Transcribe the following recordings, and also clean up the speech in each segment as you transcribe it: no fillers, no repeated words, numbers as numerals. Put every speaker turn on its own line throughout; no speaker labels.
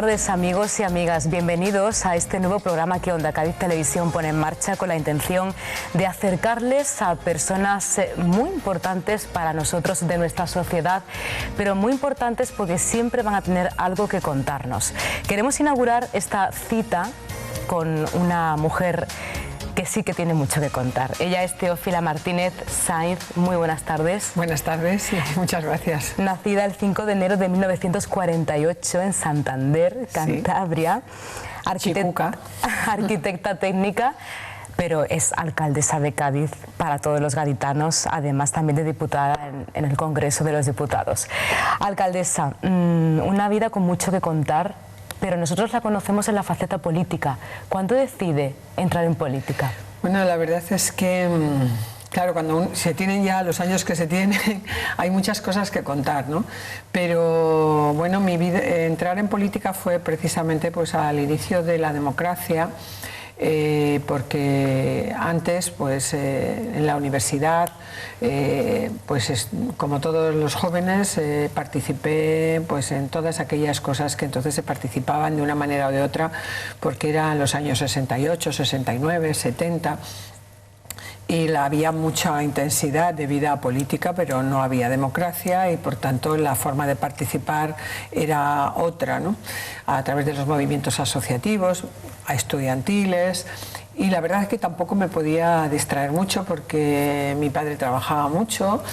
tardes, amigos y amigas. Bienvenidos a este nuevo programa que Onda Cádiz Televisión pone en marcha con la intención de acercarles a personas muy importantes para nosotros de nuestra sociedad, pero muy importantes porque siempre van a tener algo que contarnos. Queremos inaugurar esta cita con una mujer que sí que tiene mucho que contar. Ella es Teófila Martínez Sainz. Muy buenas tardes.
Buenas tardes y muchas gracias.
Nacida el 5 de enero de 1948 en Santander, Cantabria.
Sí.
Arquitecta técnica, pero es alcaldesa de Cádiz para todos los gaditanos, además también de diputada en el Congreso de los Diputados. Alcaldesa, una vida con mucho que contar, pero nosotros la conocemos en la faceta política. ¿Cuándo decide entrar en política? Bueno,
la verdad es que, claro, cuando se tienen ya los años que se tienen, hay muchas cosas que contar, ¿no? Pero bueno, mi vida, entrar en política fue precisamente pues al inicio de la democracia, porque antes pues en la universidad pues como todos los jóvenes participé pues en todas aquellas cosas que entonces se participaban de una manera o de otra, porque eran los años 68, 69, 70 y había mucha intensidad de vida política, pero no había democracia y por tanto la forma de participar era otra, ¿no? A través de los movimientos asociativos, estudiantiles, y la verdad es que tampoco me podía distraer mucho porque mi padre trabajaba mucho,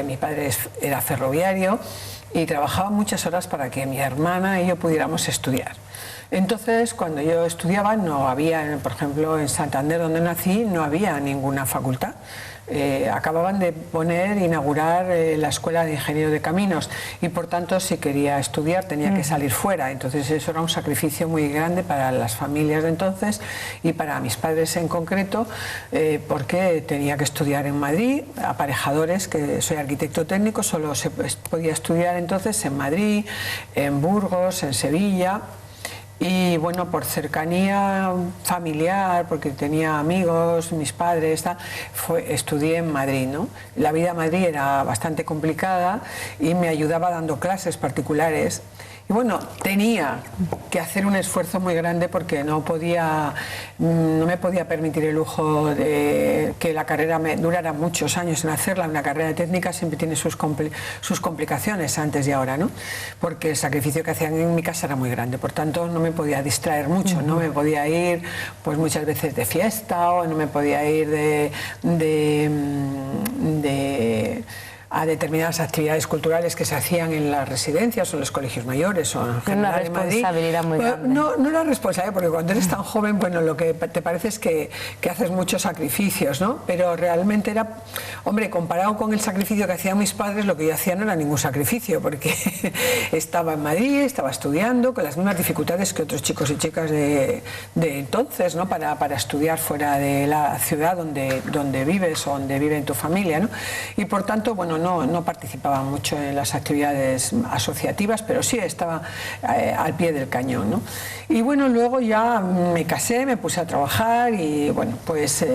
mi padre era ferroviario y trabajaba muchas horas para que mi hermana y yo pudiéramos estudiar. Entonces, cuando yo estudiaba, no había, por ejemplo, en Santander, donde nací, no había ninguna facultad. Acababan de inaugurar la Escuela de Ingeniero de Caminos y, por tanto, si quería estudiar tenía que salir fuera. Entonces, eso era un sacrificio muy grande para las familias de entonces y para mis padres en concreto, porque tenía que estudiar en Madrid. Aparejadores, que soy arquitecto técnico, solo se podía estudiar entonces en Madrid, en Burgos, en Sevilla. Y bueno, por cercanía familiar, porque tenía amigos, mis padres, estudié en Madrid, ¿no? La vida en Madrid era bastante complicada y me ayudaba dando clases particulares. Y bueno, tenía que hacer un esfuerzo muy grande porque no me podía permitir el lujo de que la carrera me durara muchos años en hacerla. Una carrera técnica siempre tiene sus complicaciones antes y ahora, ¿no? Porque el sacrificio que hacían en mi casa era muy grande, por tanto no me podía distraer mucho, no me podía ir pues muchas veces de fiesta o no me podía ir a determinadas actividades culturales que se hacían en las residencias o en los colegios mayores o en general en Madrid.
Una responsabilidad muy grande.
No era responsable, porque cuando eres tan joven, bueno, lo que te parece es que haces muchos sacrificios, ¿no? Pero realmente era, hombre, comparado con el sacrificio que hacían mis padres, lo que yo hacía no era ningún sacrificio, porque estaba en Madrid, estaba estudiando con las mismas dificultades que otros chicos y chicas de entonces, ¿no? Para estudiar fuera de la ciudad donde vives o donde vive tu familia, ¿no? Y por tanto, bueno, no participaba mucho en las actividades asociativas, pero sí estaba al pie del cañón, ¿no? Y bueno, luego ya me casé, me puse a trabajar y bueno, pues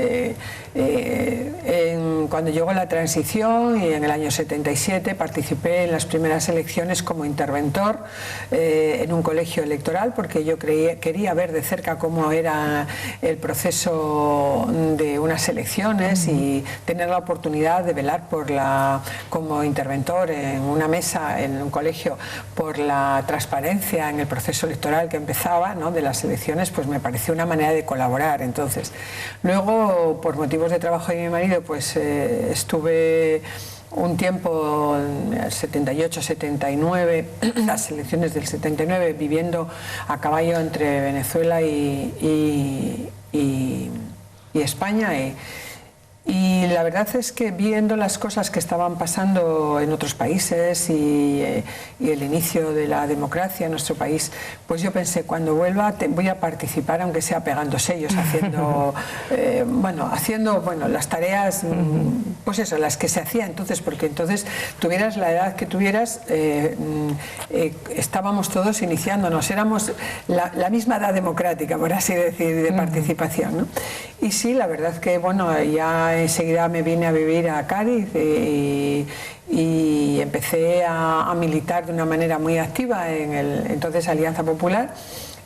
cuando llegó la transición y en el año 77 participé en las primeras elecciones como interventor en un colegio electoral, porque yo quería ver de cerca cómo era el proceso de unas elecciones y tener la oportunidad de velar como interventor en una mesa en un colegio por la transparencia en el proceso electoral que empezaba, ¿no? De las elecciones, pues me pareció una manera de colaborar. Entonces, luego, por motivos de trabajo de mi marido, pues estuve un tiempo, en el 78, 79, las elecciones del 79, viviendo a caballo entre Venezuela y España. Y la verdad es que viendo las cosas que estaban pasando en otros países y el inicio de la democracia en nuestro país, pues yo pensé, cuando vuelva voy a participar, aunque sea pegando sellos, haciendo las tareas, pues eso, las que se hacían entonces, porque entonces tuvieras la edad que tuvieras, estábamos todos iniciándonos, éramos la misma edad democrática, por así decir, de participación, ¿no? Y sí, la verdad que bueno, ya enseguida me vine a vivir a Cádiz y empecé a militar de una manera muy activa en el entonces Alianza Popular,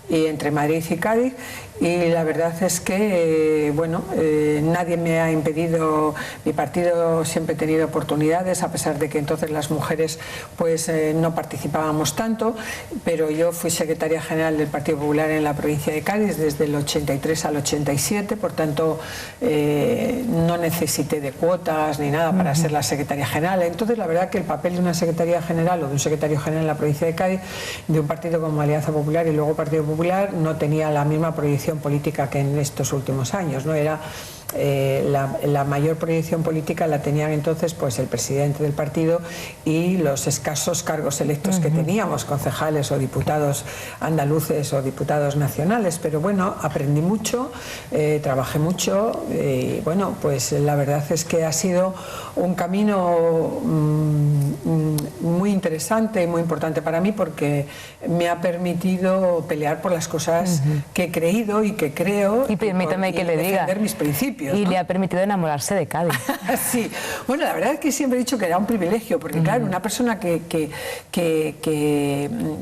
y entre Madrid y Cádiz, y la verdad es que nadie me ha impedido, mi partido siempre ha tenido oportunidades, a pesar de que entonces las mujeres pues no participábamos tanto, pero yo fui secretaria general del Partido Popular en la provincia de Cádiz desde el 83 al 87, por tanto no necesité de cuotas ni nada para ser la secretaria general. Entonces la verdad que el papel de una secretaria general o de un secretario general en la provincia de Cádiz, de un partido como Alianza Popular y luego Partido Popular, no tenía la misma proyección política que en estos últimos años, ¿no? Era la mayor proyección política la tenían entonces pues el presidente del partido y los escasos cargos electos que teníamos, concejales o diputados andaluces o diputados nacionales, pero bueno, aprendí mucho, trabajé mucho y bueno, pues la verdad es que ha sido un camino muy interesante y muy importante para mí, porque me ha permitido pelear por las cosas que he creído y que creo,
y permítame que le diga,
defender mis principios.
Y
¿no?
le ha permitido enamorarse de Cádiz.
Sí, bueno, la verdad es que siempre he dicho que era un privilegio, porque claro, una persona que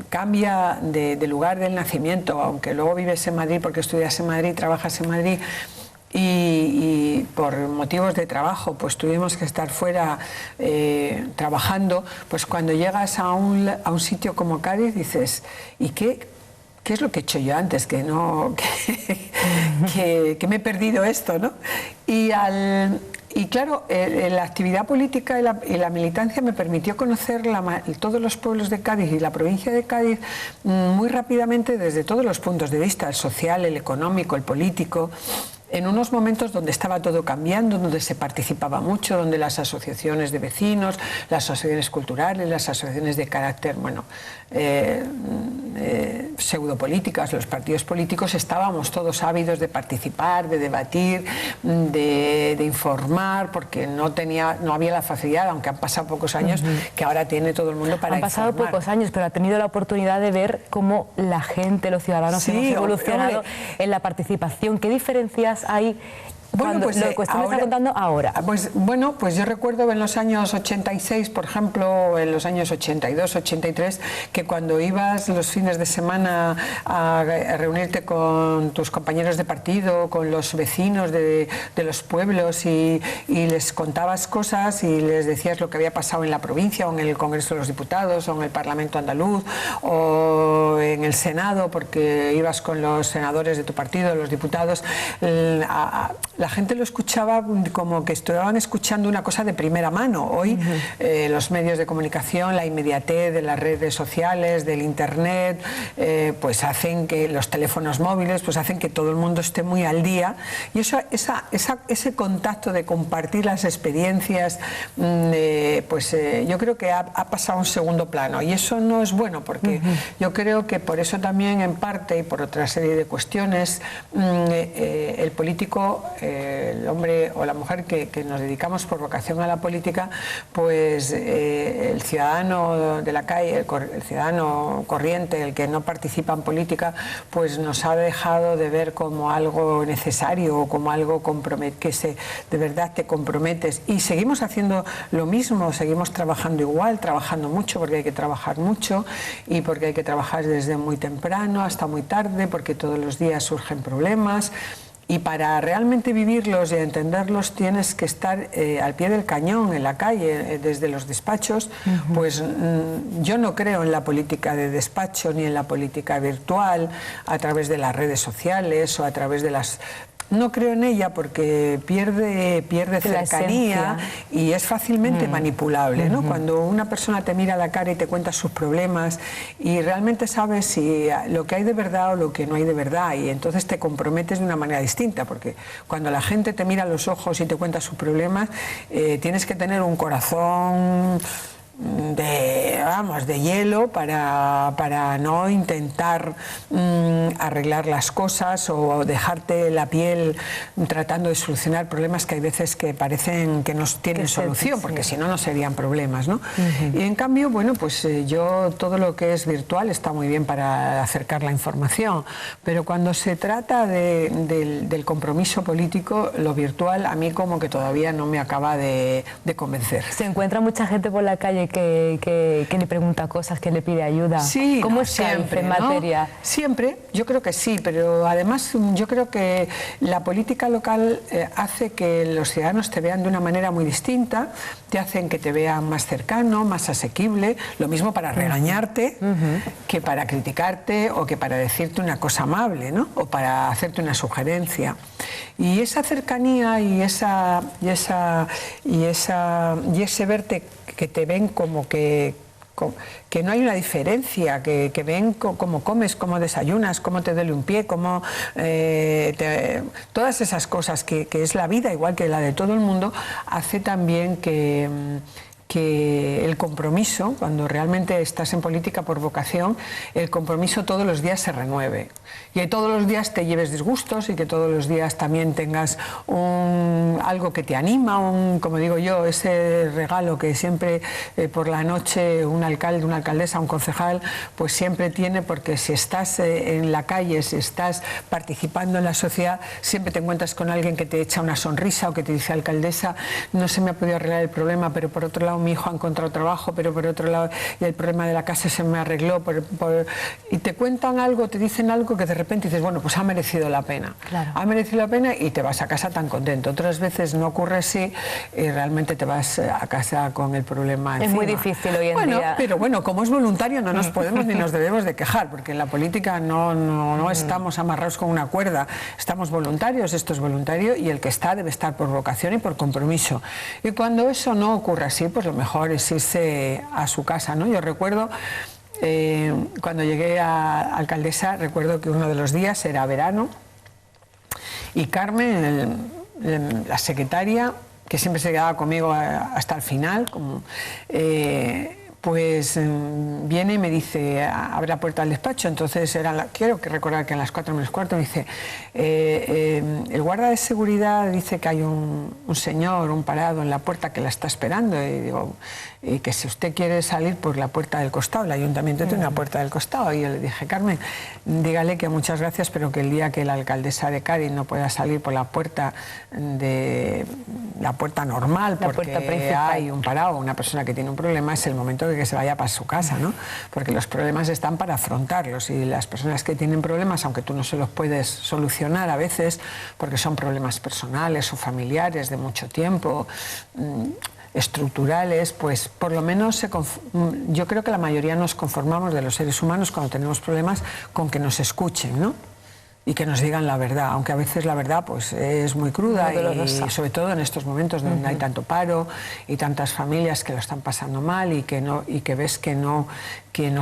cambia de lugar del nacimiento, aunque luego vives en Madrid porque estudias en Madrid, trabajas en Madrid, y por motivos de trabajo pues tuvimos que estar fuera trabajando, pues cuando llegas a un sitio como Cádiz dices, ¿y qué es lo que he hecho yo antes? Que me he perdido esto, ¿no? Y claro, la actividad política y la militancia me permitió conocer todos los pueblos de Cádiz y la provincia de Cádiz muy rápidamente desde todos los puntos de vista, el social, el económico, el político, en unos momentos donde estaba todo cambiando, donde se participaba mucho, donde las asociaciones de vecinos, las asociaciones culturales, las asociaciones de carácter, pseudopolíticas, los partidos políticos, estábamos todos ávidos de participar, de debatir, de informar, porque no había la facilidad, aunque han pasado pocos años, que ahora tiene todo el mundo para informar.
Han pasado pocos años, pero ha tenido la oportunidad de ver cómo la gente, los ciudadanos, hemos evolucionado en la participación. ¿Qué diferencias hay? Bueno, pues lo que usted me está contando ahora.
Pues yo recuerdo en los años 86, por ejemplo, en los años 82, 83, que cuando ibas los fines de semana a reunirte con tus compañeros de partido, con los vecinos de los pueblos y les contabas cosas y les decías lo que había pasado en la provincia o en el Congreso de los Diputados o en el Parlamento andaluz o en el Senado, porque ibas con los senadores de tu partido, los diputados, la gente lo escuchaba como que estaban escuchando una cosa de primera mano. Hoy los medios de comunicación, la inmediatez de las redes sociales, del internet, pues hacen que los teléfonos móviles pues hacen que todo el mundo esté muy al día, y ese contacto de compartir las experiencias yo creo que ha pasado a un segundo plano, y eso no es bueno, porque yo creo que por eso también, en parte y por otra serie de cuestiones, el político, el hombre o la mujer que nos dedicamos por vocación a la política, pues el ciudadano de la calle, el ciudadano corriente, el que no participa en política, pues nos ha dejado de ver como algo necesario o como algo que de verdad te comprometes. Y seguimos haciendo lo mismo, seguimos trabajando igual, trabajando mucho, porque hay que trabajar mucho y porque hay que trabajar desde muy temprano hasta muy tarde, porque todos los días surgen problemas. Y para realmente vivirlos y entenderlos tienes que estar al pie del cañón, en la calle, desde los despachos. Pues yo no creo en la política de despacho ni en la política virtual, a través de las redes sociales o a través de las... No creo en ella porque pierde cercanía y es fácilmente manipulable, ¿no? Cuando una persona te mira a la cara y te cuenta sus problemas y realmente sabes si lo que hay de verdad o lo que no hay de verdad, y entonces te comprometes de una manera distinta, porque cuando la gente te mira a los ojos y te cuenta sus problemas, tienes que tener un corazón de hielo para no intentar arreglar las cosas o dejarte la piel tratando de solucionar problemas que hay veces que parecen que no tienen solución, porque si no, no serían problemas, ¿no? Y en cambio, bueno, pues yo todo lo que es virtual está muy bien para acercar la información, pero cuando se trata del compromiso político, lo virtual a mí como que todavía no me acaba de convencer.
¿Se encuentra mucha gente por la calle que le pregunta cosas, que le pide ayuda?
Sí,
¿Cómo es siempre en materia?
Siempre, yo creo que sí, pero además yo creo que la política local hace que los ciudadanos te vean de una manera muy distinta, te hacen que te vean más cercano, más asequible, lo mismo para regañarte que para criticarte o que para decirte una cosa amable, ¿no? O para hacerte una sugerencia. Y esa cercanía y ese verte que te ven como que no hay una diferencia, que ven cómo comes, cómo desayunas, cómo te duele un pie, todas esas cosas que es la vida, igual que la de todo el mundo, hace también que el compromiso, cuando realmente estás en política por vocación, el compromiso todos los días se renueve. Y que todos los días te lleves disgustos y que todos los días también tengas algo que te anima, como digo yo, ese regalo que siempre por la noche un alcalde, una alcaldesa, un concejal, pues siempre tiene, porque si estás en la calle, si estás participando en la sociedad, siempre te encuentras con alguien que te echa una sonrisa o que te dice: alcaldesa, no se me ha podido arreglar el problema, pero por otro lado mi hijo ha encontrado trabajo, pero por otro lado y el problema de la casa se me arregló, y te cuentan algo, te dicen algo que de repente dices, bueno, pues ha merecido la pena.
Claro.
Ha merecido la pena y te vas a casa tan contento. Otras veces no ocurre así y realmente te vas a casa con el problema encima.
Es muy difícil hoy en día.
Pero bueno, como es voluntario no nos podemos ni nos debemos de quejar, porque en la política no estamos amarrados con una cuerda, estamos voluntarios, esto es voluntario y el que está debe estar por vocación y por compromiso. Y cuando eso no ocurre así, pues lo mejor es irse a su casa, ¿no? Yo recuerdo cuando llegué a alcaldesa, recuerdo que uno de los días era verano y Carmen, la secretaria, que siempre se quedaba conmigo hasta el final, pues viene y me dice, abre la puerta del despacho. Entonces quiero recordar que a las 4 menos cuarto me dice, el guarda de seguridad dice que hay un señor, un parado en la puerta que la está esperando, y digo, y que si usted quiere salir por la puerta del costado, el ayuntamiento tiene una puerta del costado. Y yo le dije, Carmen, dígale que muchas gracias, pero que el día que la alcaldesa de Cádiz no pueda salir por la puerta normal, porque hay un parado, una persona que tiene un problema, es el momento de que se vaya para su casa, ¿no? Porque los problemas están para afrontarlos, y las personas que tienen problemas, aunque tú no se los puedes solucionar a veces, porque son problemas personales o familiares de mucho tiempo, estructurales, pues por lo menos yo creo que la mayoría nos conformamos de los seres humanos cuando tenemos problemas con que nos escuchen, ¿no? Y que nos digan la verdad, aunque a veces la verdad pues es muy cruda y sobre todo en estos momentos donde hay tanto paro y tantas familias que lo están pasando mal y que ves que no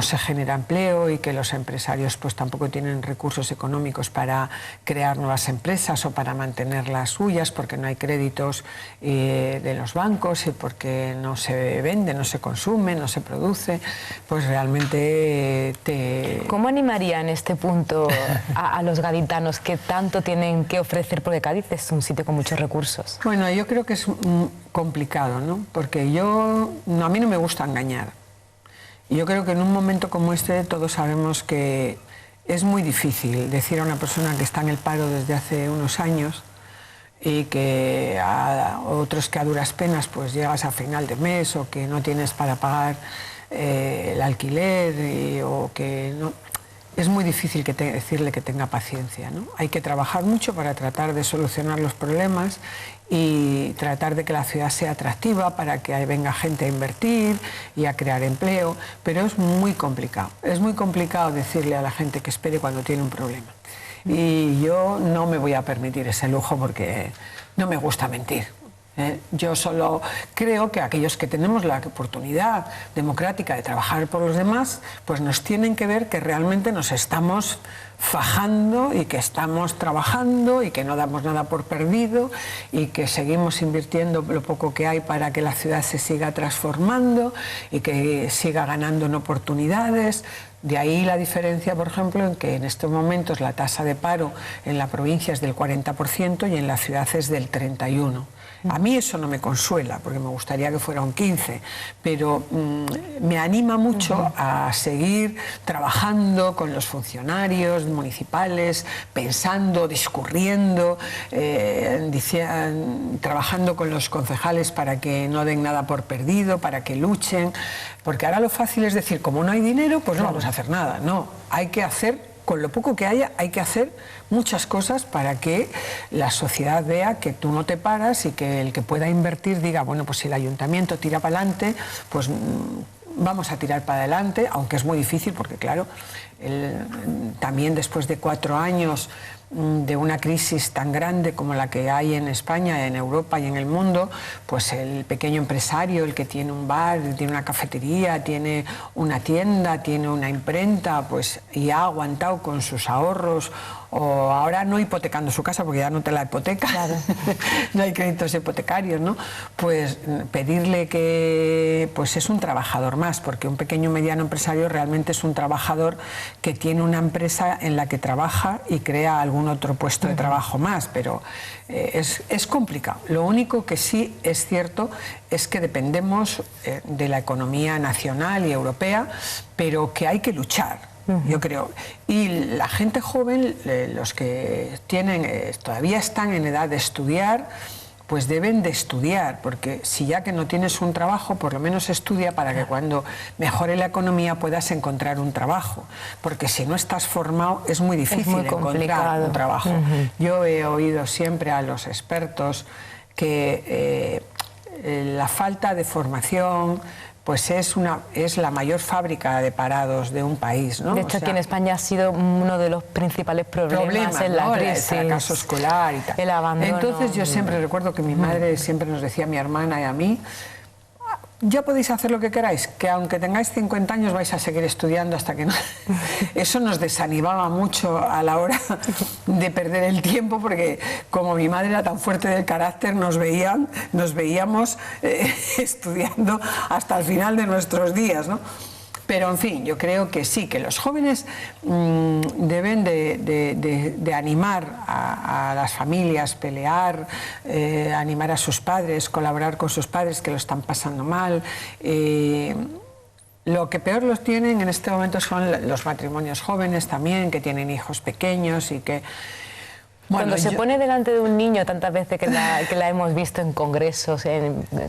se genera empleo y que los empresarios pues tampoco tienen recursos económicos para crear nuevas empresas o para mantener las suyas, porque no hay créditos de los bancos y porque no se vende, no se consume, no se produce, pues realmente
¿Cómo animaría en este punto a los gaditanos que tanto tienen que ofrecer? Porque Cádiz es un sitio con muchos recursos.
Bueno, yo creo que es complicado, ¿no? Porque a mí no me gusta engañar. Y yo creo que en un momento como este todos sabemos que es muy difícil decir a una persona que está en el paro desde hace unos años y que a otros que a duras penas pues llegas a final de mes o que no tienes para pagar el alquiler o que no... Es muy difícil decirle que tenga paciencia, ¿no? Hay que trabajar mucho para tratar de solucionar los problemas y tratar de que la ciudad sea atractiva para que venga gente a invertir y a crear empleo, pero es muy complicado. Es muy complicado decirle a la gente que espere cuando tiene un problema. Y yo no me voy a permitir ese lujo porque no me gusta mentir. Yo solo creo que aquellos que tenemos la oportunidad democrática de trabajar por los demás, pues nos tienen que ver que realmente nos estamos fajando y que estamos trabajando y que no damos nada por perdido y que seguimos invirtiendo lo poco que hay para que la ciudad se siga transformando y que siga ganando en oportunidades. De ahí la diferencia, por ejemplo, en que en estos momentos la tasa de paro en la provincia es del 40% y en la ciudad es del 31%. A mí eso no me consuela, porque me gustaría que fuera un 15%, pero me anima mucho a seguir trabajando con los funcionarios municipales, pensando, discurriendo, trabajando con los concejales para que no den nada por perdido, para que luchen, porque ahora lo fácil es decir, como no hay dinero, pues no vamos a hacer nada. No, hay que hacer, con lo poco que haya, hay que hacer muchas cosas para que la sociedad vea que tú no te paras y que el que pueda invertir diga, bueno, pues si el ayuntamiento tira para adelante, pues vamos a tirar para adelante, aunque es muy difícil porque, claro, también después de 4 años de una crisis tan grande como la que hay en España, en Europa y en el mundo, pues el pequeño empresario, el que tiene un bar, tiene una cafetería, tiene una tienda, tiene una imprenta, pues y ha aguantado con sus ahorros, o ahora no hipotecando su casa porque ya no te la hipoteca, claro. No hay créditos hipotecarios, ¿no? Pues pedirle que pues es un trabajador más, porque un pequeño o mediano empresario realmente es un trabajador que tiene una empresa en la que trabaja y crea algún otro puesto de trabajo más, pero es complicado. Lo único que sí es cierto es que dependemos de la economía nacional y europea, pero que hay que luchar. Yo creo. Y la gente joven, los que todavía están en edad de estudiar, pues deben de estudiar, porque si ya que no tienes un trabajo, por lo menos estudia para que cuando mejore la economía puedas encontrar un trabajo, porque si no estás formado es muy difícil encontrar un trabajo. Yo he oído siempre a los expertos que la falta de formación pues es la mayor fábrica de parados de un país, ¿no?
De hecho, aquí en España ha sido uno de los principales problemas en la crisis.
El fracaso escolar y tal.
El abandono.
Entonces yo siempre recuerdo que mi madre siempre nos decía, a mi hermana y a mí, ya podéis hacer lo que queráis, que aunque tengáis 50 años vais a seguir estudiando hasta que no... Eso nos desanimaba mucho a la hora de perder el tiempo, porque como mi madre era tan fuerte del carácter, nos veíamos estudiando hasta el final de nuestros días, ¿no? Pero, en fin, yo creo que sí, que los jóvenes deben de animar a las familias, pelear, animar a sus padres, colaborar con sus padres que lo están pasando mal. Lo que peor los tienen en este momento son los matrimonios jóvenes también, que tienen hijos pequeños y que...
Bueno, cuando se pone delante de un niño, tantas veces que la hemos visto en congresos,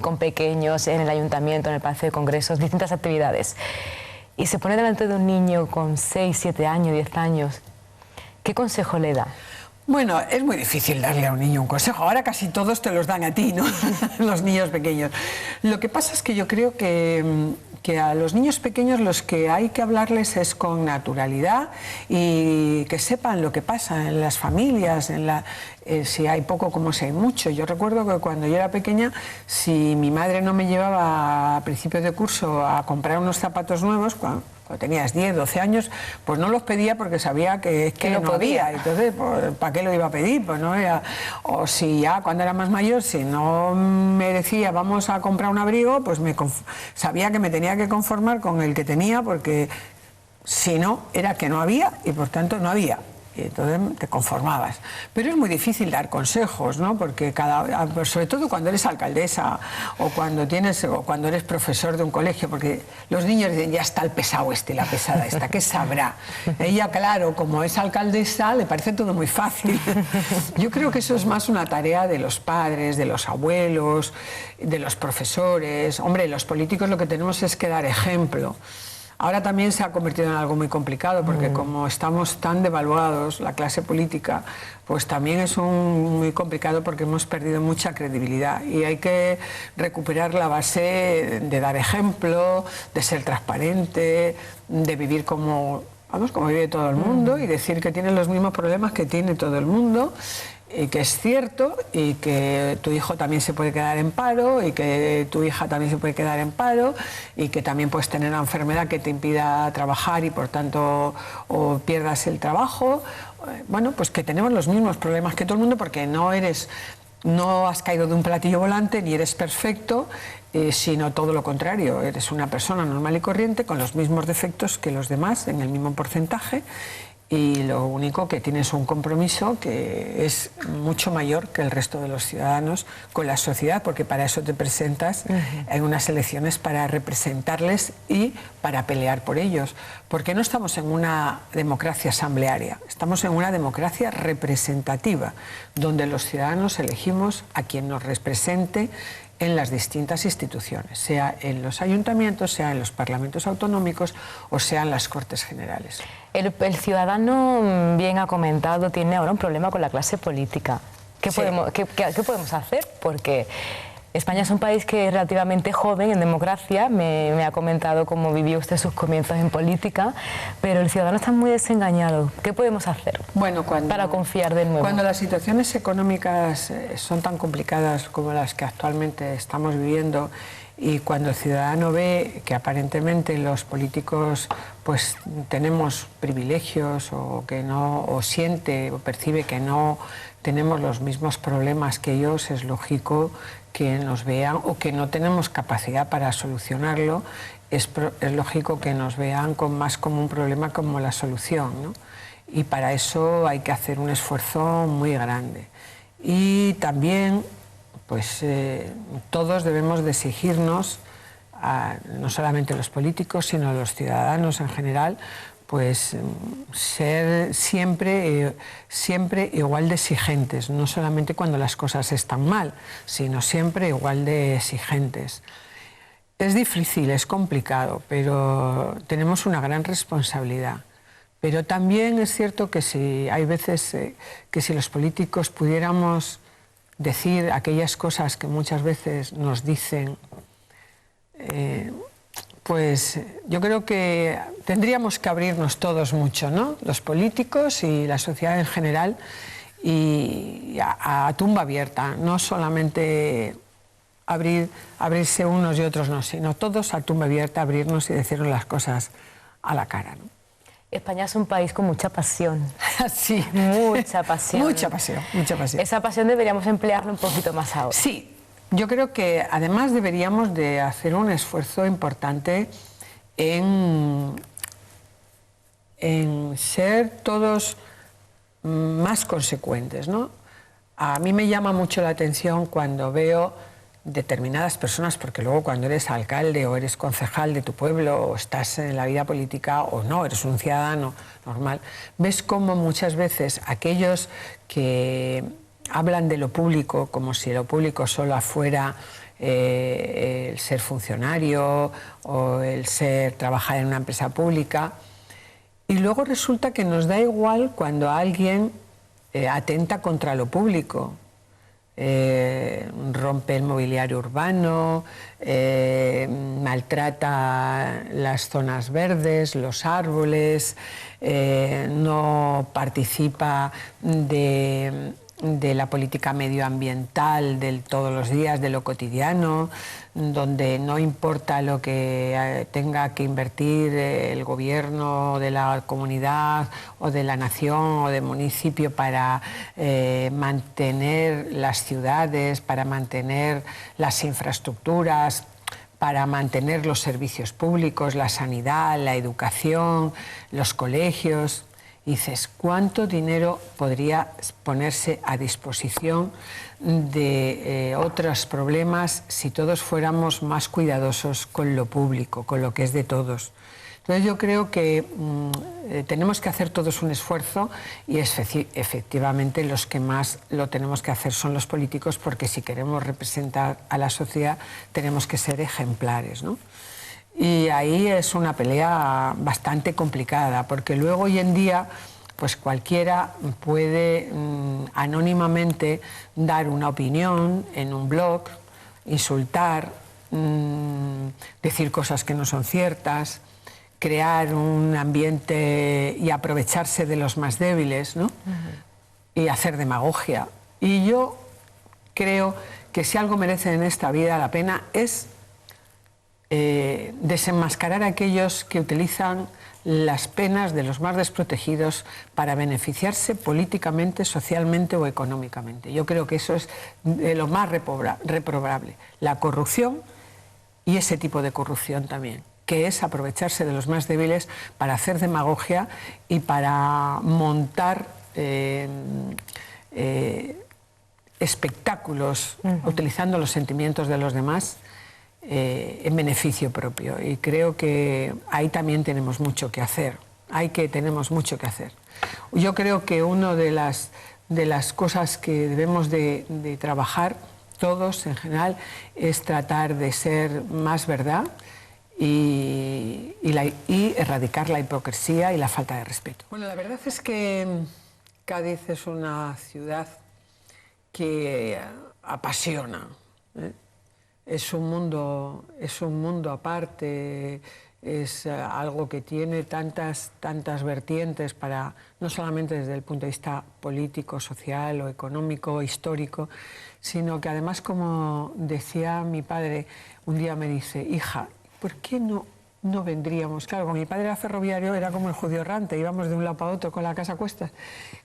con pequeños, en el ayuntamiento, en el Palacio de Congresos, distintas actividades, y se pone delante de un niño con 6, 7 años, 10 años, ¿qué consejo le da?
Bueno, es muy difícil darle a un niño un consejo. Ahora casi todos te los dan a ti, ¿no? Los niños pequeños. Lo que pasa es que yo creo que a los niños pequeños los que hay que hablarles es con naturalidad y que sepan lo que pasa en las familias, si hay poco como si hay mucho. Yo recuerdo que cuando yo era pequeña, si mi madre no me llevaba a principios de curso a comprar unos zapatos nuevos, cuando tenías 10, 12 años, pues no los pedía porque sabía que no había. Entonces, pues, ¿para qué lo iba a pedir? Pues no era... O si ya cuando era más mayor, si no me decía vamos a comprar un abrigo, pues sabía que me tenía que conformar con el que tenía, porque si no, era que no había y por tanto no había. Y entonces te conformabas. Pero es muy difícil dar consejos, ¿no? Porque sobre todo cuando eres alcaldesa o cuando eres profesor de un colegio, porque los niños dicen, ya está el pesado este, la pesada esta, ¿qué sabrá? Ella, claro, como es alcaldesa, le parece todo muy fácil. Yo creo que eso es más una tarea de los padres, de los abuelos, de los profesores. Hombre, los políticos lo que tenemos es que dar ejemplo. Ahora también se ha convertido en algo muy complicado, porque como estamos tan devaluados, la clase política, pues también es muy complicado porque hemos perdido mucha credibilidad y hay que recuperar la base de dar ejemplo, de ser transparente, de vivir como vive todo el mundo y decir que tienen los mismos problemas que tiene todo el mundo. y que es cierto, y que tu hijo también se puede quedar en paro, y que tu hija también se puede quedar en paro, y que también puedes tener una enfermedad que te impida trabajar y por tanto o pierdas el trabajo. Bueno, pues que tenemos los mismos problemas que todo el mundo, porque no has caído de un platillo volante ni eres perfecto, sino todo lo contrario, eres una persona normal y corriente con los mismos defectos que los demás en el mismo porcentaje, y lo único que tienes un compromiso que es mucho mayor que el resto de los ciudadanos con la sociedad, porque para eso te presentas en unas elecciones, para representarles y para pelear por ellos, porque no estamos en una democracia asamblearia, estamos en una democracia representativa, donde los ciudadanos elegimos a quien nos represente en las distintas instituciones, sea en los ayuntamientos, sea en los parlamentos autonómicos o sea en las Cortes Generales.
El ciudadano, bien ha comentado, tiene ahora un problema con la clase política. ¿Qué podemos hacer? Porque España es un país que es relativamente joven en democracia, me ha comentado cómo vivió usted sus comienzos en política, pero el ciudadano está muy desengañado. ¿Qué podemos hacer para confiar de nuevo?
Cuando las situaciones económicas son tan complicadas como las que actualmente estamos viviendo, y cuando el ciudadano ve que aparentemente los políticos pues tenemos privilegios, o que no, o siente o percibe que no tenemos los mismos problemas que ellos, es lógico que nos vean, o que no tenemos capacidad para solucionarlo, es lógico que nos vean más como un problema como la solución, ¿no? Y para eso hay que hacer un esfuerzo muy grande. Y también pues todos debemos de exigirnos, no solamente los políticos, sino los ciudadanos en general, pues ser siempre igual de exigentes, no solamente cuando las cosas están mal, sino siempre igual de exigentes. Es difícil, es complicado, pero tenemos una gran responsabilidad. Pero también es cierto que hay veces que si los políticos pudiéramos decir aquellas cosas que muchas veces nos dicen, pues yo creo que tendríamos que abrirnos todos mucho, ¿no? Los políticos y la sociedad en general, y a tumba abierta, no solamente abrirse unos y otros no, sino todos a tumba abierta, abrirnos y decirnos las cosas a la cara, ¿no?
España es un país con mucha pasión.
Sí.
Mucha pasión.
Mucha pasión, mucha pasión.
Esa pasión deberíamos emplearla un poquito más ahora.
Sí, yo creo que además deberíamos de hacer un esfuerzo importante en ser todos más consecuentes, ¿no? A mí me llama mucho la atención cuando veo determinadas personas, porque luego cuando eres alcalde o eres concejal de tu pueblo o estás en la vida política o no, eres un ciudadano normal, ves cómo muchas veces aquellos que hablan de lo público como si lo público solo fuera el ser funcionario o el trabajar en una empresa pública, y luego resulta que nos da igual cuando alguien atenta contra lo público. Rompe el mobiliario urbano, maltrata las zonas verdes, los árboles, no participa de la política medioambiental de todos los días, de lo cotidiano, donde no importa lo que tenga que invertir el gobierno de la comunidad o de la nación o del municipio para mantener las ciudades, para mantener las infraestructuras, para mantener los servicios públicos, la sanidad, la educación, los colegios. Y dices, ¿cuánto dinero podría ponerse a disposición de otros problemas si todos fuéramos más cuidadosos con lo público, con lo que es de todos? Entonces yo creo que tenemos que hacer todos un esfuerzo, y efectivamente los que más lo tenemos que hacer son los políticos, porque si queremos representar a la sociedad tenemos que ser ejemplares, ¿no? Y ahí es una pelea bastante complicada, porque luego hoy en día pues cualquiera puede anónimamente dar una opinión en un blog, insultar, decir cosas que no son ciertas, crear un ambiente y aprovecharse de los más débiles, ¿no? Y hacer demagogia. Y yo creo que si algo merece en esta vida la pena es desenmascarar a aquellos que utilizan las penas de los más desprotegidos para beneficiarse políticamente, socialmente o económicamente. Yo creo que eso es lo más reprobable. La corrupción y ese tipo de corrupción también, que es aprovecharse de los más débiles para hacer demagogia y para montar espectáculos utilizando los sentimientos de los demás en beneficio propio. Y creo que ahí también tenemos mucho que hacer. Tenemos mucho que hacer. Yo creo que una de las cosas que debemos de trabajar todos en general es tratar de ser más verdad y erradicar la hipocresía y la falta de respeto. Bueno, la verdad es que Cádiz es una ciudad que apasiona, ¿eh? Es un mundo aparte, es algo que tiene tantas vertientes para, no solamente desde el punto de vista político, social o económico, histórico, sino que además, como decía mi padre, un día me dice: hija, ¿por qué no vendríamos? Claro, como mi padre era ferroviario, era como el judío errante, íbamos de un lado para otro con la casa a cuestas.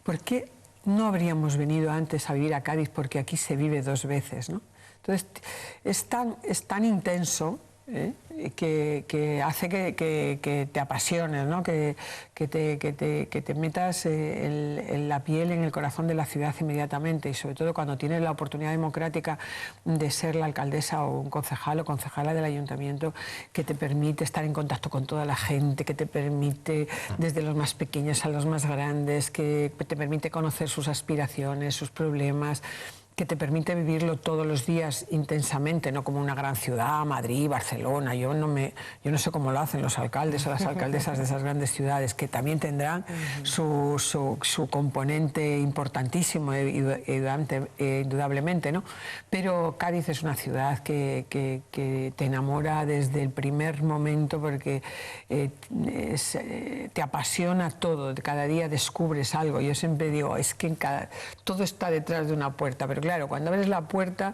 ¿Por qué no habríamos venido antes a vivir a Cádiz? Porque aquí se vive 2 veces, ¿no? Entonces, es tan intenso, que hace que te apasiones, ¿no? que te metas en la piel, en el corazón de la ciudad inmediatamente, y sobre todo cuando tienes la oportunidad democrática de ser la alcaldesa o un concejal o concejala del ayuntamiento, que te permite estar en contacto con toda la gente, que te permite desde los más pequeños a los más grandes, que te permite conocer sus aspiraciones, sus problemas, que te permite vivirlo todos los días intensamente, no como una gran ciudad, Madrid, Barcelona. Yo no sé cómo lo hacen los alcaldes o las alcaldesas de esas grandes ciudades, que también tendrán su componente importantísimo, indudablemente, ¿no? Pero Cádiz es una ciudad que te enamora desde el primer momento, porque te apasiona todo, cada día descubres algo. Yo siempre digo, es que todo está detrás de una puerta, pero claro, cuando abres la puerta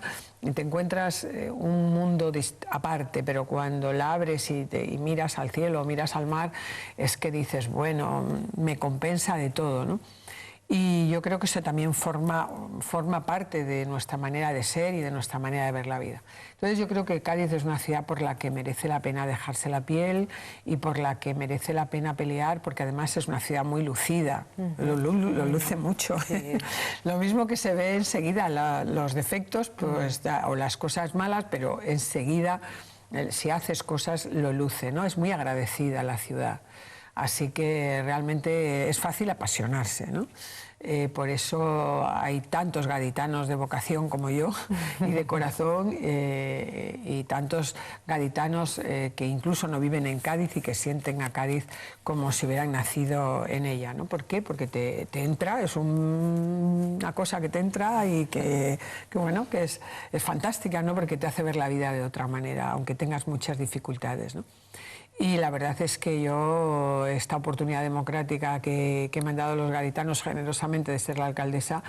te encuentras un mundo aparte, pero cuando la abres y miras al cielo, miras al mar, es que dices, bueno, me compensa de todo, ¿no? Y yo creo que eso también forma parte de nuestra manera de ser y de nuestra manera de ver la vida. Entonces yo creo que Cádiz es una ciudad por la que merece la pena dejarse la piel y por la que merece la pena pelear, porque además es una ciudad muy lucida, lo luce mucho. Sí. Lo mismo que se ve enseguida, los defectos pues, o las cosas malas, pero enseguida si haces cosas lo luce, ¿no? Es muy agradecida la ciudad. Así que realmente es fácil apasionarse, ¿no? Por eso hay tantos gaditanos de vocación como yo y de corazón, y tantos gaditanos que incluso no viven en Cádiz y que sienten a Cádiz como si hubieran nacido en ella, ¿no? ¿Por qué? Porque te entra, es una cosa que te entra y que es fantástica, ¿no? Porque te hace ver la vida de otra manera, aunque tengas muchas dificultades, ¿no? Y la verdad es que yo, esta oportunidad democrática que me han dado los gaditanos generosamente de ser la alcaldesa,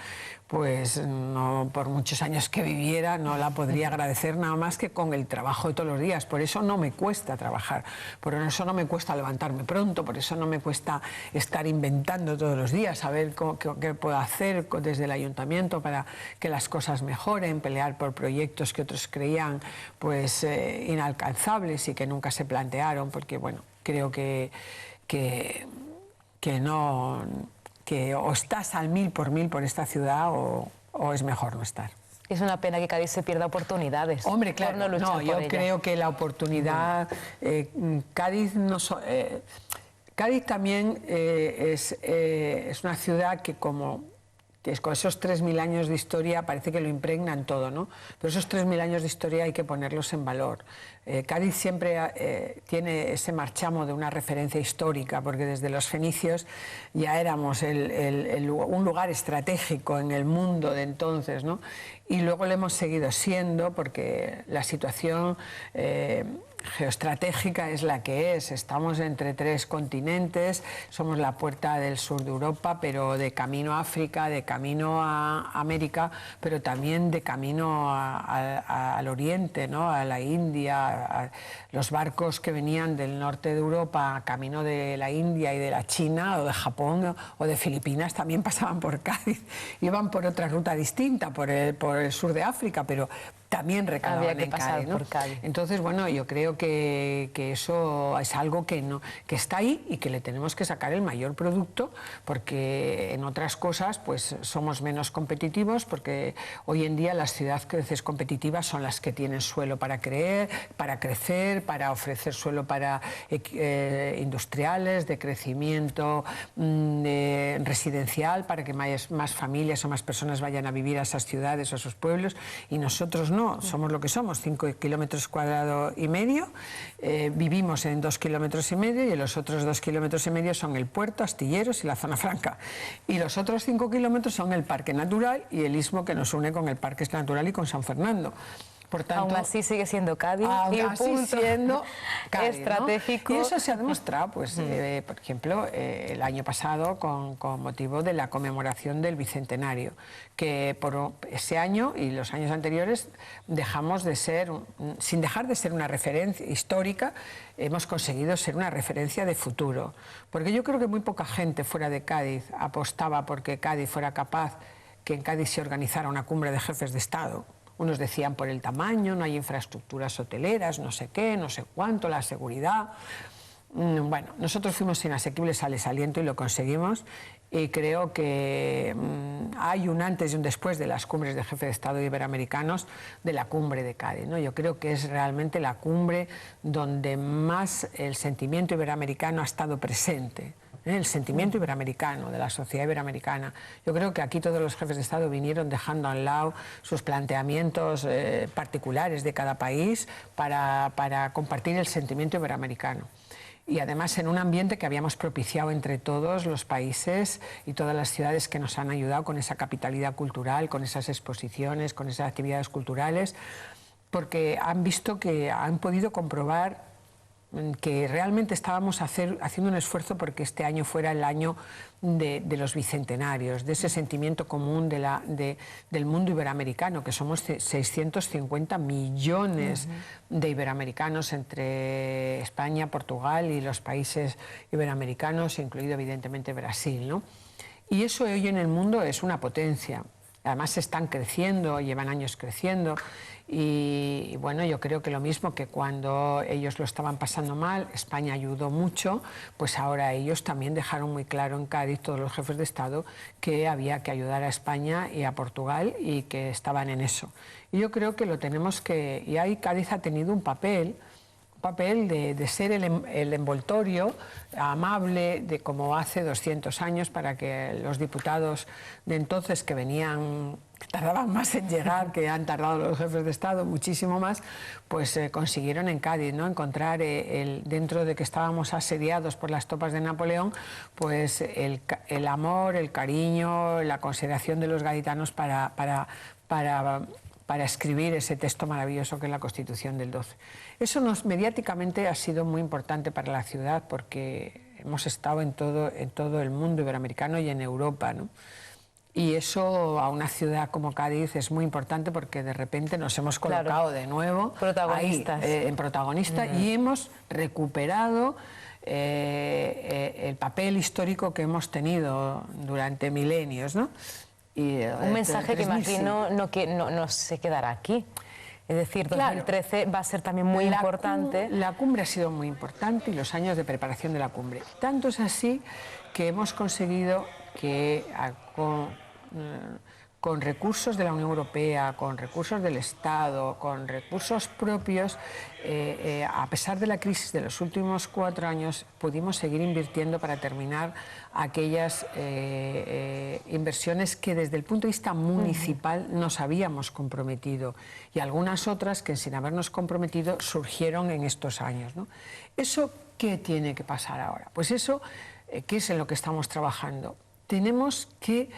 pues no, por muchos años que viviera, no la podría agradecer nada más que con el trabajo de todos los días. Por eso no me cuesta trabajar, por eso no me cuesta levantarme pronto, por eso no me cuesta estar inventando todos los días, saber qué puedo hacer desde el ayuntamiento para que las cosas mejoren, pelear por proyectos que otros creían pues inalcanzables y que nunca se plantearon, porque bueno, creo que o estás al 1000 por esta ciudad o es mejor no estar.
Es una pena que Cádiz se pierda oportunidades.
Hombre, claro, no, yo creo que la oportunidad... Cádiz también es una ciudad que con esos 3000 años de historia parece que lo impregnan todo, ¿no? Pero esos 3000 años de historia hay que ponerlos en valor. Cádiz siempre tiene ese marchamo de una referencia histórica, porque desde los fenicios ya éramos un lugar estratégico en el mundo de entonces, ¿no? Y luego lo hemos seguido siendo, porque la situación geoestratégica es la que es. Estamos entre 3 continentes, somos la puerta del sur de Europa, pero de camino a África, de camino a América, pero también de camino al Oriente, ¿no? A la India. Los barcos que venían del norte de Europa, camino de la India y de la China, o de Japón o de Filipinas, también pasaban por Cádiz. Iban por otra ruta distinta, por el sur de África, pero también recalaban en Cádiz, ¿no? Entonces, bueno, yo creo que eso es algo que está ahí y que le tenemos que sacar el mayor producto, porque en otras cosas pues somos menos competitivos, porque hoy en día las ciudades competitivas son las que tienen suelo para crecer, para ofrecer suelo para industriales, de crecimiento residencial, para que más familias o más personas vayan a vivir a esas ciudades o a esos pueblos, y nosotros no. Somos lo que somos, 5,5 kilómetros cuadrados, vivimos en 2,5 kilómetros y los otros 2,5 kilómetros son el puerto, Astilleros y la zona franca. Y los otros 5 kilómetros son el Parque Natural y el istmo que nos une con el Parque Natural y con San Fernando. Por tanto,
aún así sigue siendo Cádiz y un punto
siendo Cádiz,
estratégico.
¿no? Y eso se ha demostrado, pues, por ejemplo, el año pasado con motivo de la conmemoración del Bicentenario, que por ese año y los años anteriores sin dejar de ser una referencia histórica, hemos conseguido ser una referencia de futuro. Porque yo creo que muy poca gente fuera de Cádiz apostaba porque Cádiz fuera capaz, que en Cádiz se organizara una cumbre de jefes de Estado. Unos decían por el tamaño, no hay infraestructuras hoteleras, no sé qué, no sé cuánto, la seguridad. Bueno, nosotros fuimos inasequibles al desaliento y lo conseguimos, y creo que hay un antes y un después de las cumbres de jefes de Estado iberoamericanos de la cumbre de Cádiz, ¿no? Yo creo que es realmente la cumbre donde más el sentimiento iberoamericano ha estado presente. El sentimiento iberoamericano, de la sociedad iberoamericana. Yo creo que aquí todos los jefes de Estado vinieron dejando a un lado sus planteamientos particulares de cada país para compartir el sentimiento iberoamericano. Y además en un ambiente que habíamos propiciado entre todos los países y todas las ciudades que nos han ayudado con esa capitalidad cultural, con esas exposiciones, con esas actividades culturales, porque han visto que han podido comprobar que realmente estábamos haciendo un esfuerzo porque este año fuera el año de los bicentenarios, de ese sentimiento común del mundo iberoamericano, que somos 650 millones de iberoamericanos entre España, Portugal y los países iberoamericanos, incluido evidentemente Brasil, ¿no? Y eso hoy en el mundo es una potencia. Además están creciendo, llevan años creciendo, y bueno, yo creo que lo mismo que cuando ellos lo estaban pasando mal, España ayudó mucho, pues ahora ellos también dejaron muy claro en Cádiz, todos los jefes de Estado, que había que ayudar a España y a Portugal y que estaban en eso. Y yo creo que lo tenemos que, y ahí Cádiz ha tenido un papel de ser el envoltorio amable de como hace 200 años para que los diputados de entonces que venían, tardaban más en llegar que han tardado los jefes de Estado, muchísimo más, pues consiguieron en Cádiz, ¿no? Encontrar dentro de que estábamos asediados por las tropas de Napoleón, pues el amor, el cariño, la consideración de los gaditanos para escribir ese texto maravilloso que es la Constitución del 12. Eso mediáticamente ha sido muy importante para la ciudad porque hemos estado en todo el mundo iberoamericano y en Europa, ¿no? Y eso a una ciudad como Cádiz es muy importante porque de repente nos hemos colocado de nuevo
protagonistas.
Ahí, en protagonista, y hemos recuperado el papel histórico que hemos tenido durante milenios, ¿no? Y,
un mensaje que imagino no se quedará aquí. Es decir, 2013 va a ser también muy importante.
La cumbre ha sido muy importante y los años de preparación de la cumbre. Tanto es así que hemos conseguido que con recursos de la Unión Europea, con recursos del Estado, con recursos propios, a pesar de la crisis de los últimos 4 años, pudimos seguir invirtiendo para terminar aquellas inversiones que desde el punto de vista municipal nos habíamos comprometido, y algunas otras que sin habernos comprometido surgieron en estos años, ¿no? ¿Eso qué tiene que pasar ahora? Pues eso, ¿qué es en lo que estamos trabajando? Tenemos que